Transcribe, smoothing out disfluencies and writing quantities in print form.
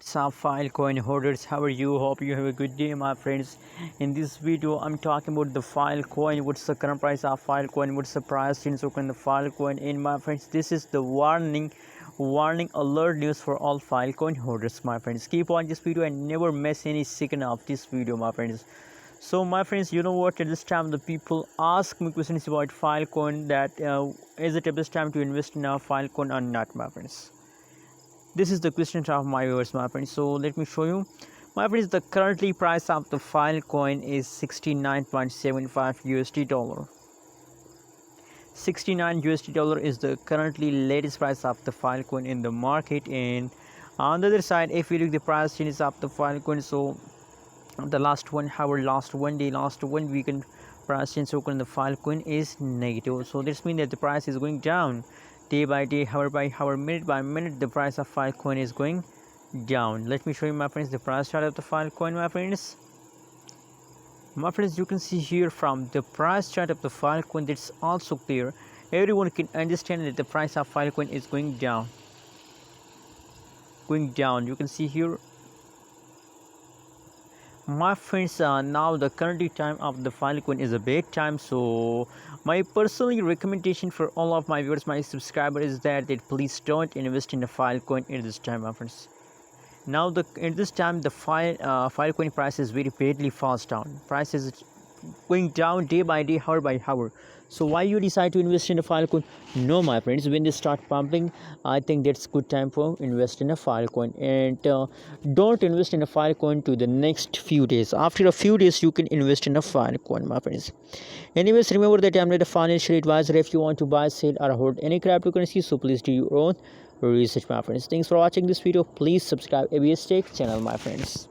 What's up, Filecoin holders? How are you? Hope you have a good day, my friends. In this video, I'm talking about the Filecoin. What's the current price of Filecoin? What's the price in the Filecoin? And my friends, this is the warning alert news for all Filecoin holders, my friends. Keep watching this video and never miss any second of this video, my friends. So, my friends, you know what? At this time, the people ask me questions about Filecoin. That is it the best time to invest in a Filecoin or not, my friends? This is the question of my viewers, my friends. So let me show you, my friends. The currently price of the Filecoin is 69.75 USD dollar. 69 USD dollar is the currently latest price of the Filecoin in the market. And on the other side, if you look the price changes of the Filecoin, so the last 1 hour, last 1 day, last 1 weekend price change on the Filecoin is negative. So this means that the price is going down day by day, hour by hour, minute by minute. The price of Filecoin is going down. Let me show you, my friends, the price chart of the Filecoin, my friends. My friends, you can see here from the price chart of the Filecoin, that's also clear. Everyone can understand that the price of Filecoin is going down. You can see here, my friends. Now the current time of the Filecoin is a bad time. So my personal recommendation for all of my viewers, my subscribers, is that please don't invest in the Filecoin at this time, my friends. Now at this time the Filecoin price is very badly fast down. Price is going down day by day, hour by hour. So why you decide to invest in a Filecoin? No, my friends, when they start pumping, I think that's good time for invest in a Filecoin. And don't invest in a Filecoin to the next few days. After a few days, you can invest in a Filecoin, my friends. Anyways, remember that I'm not a financial advisor. If you want to buy, sell, or hold any cryptocurrency, so please do your own research, my friends. Thanks for watching this video. Please subscribe ABS Tech channel, my friends.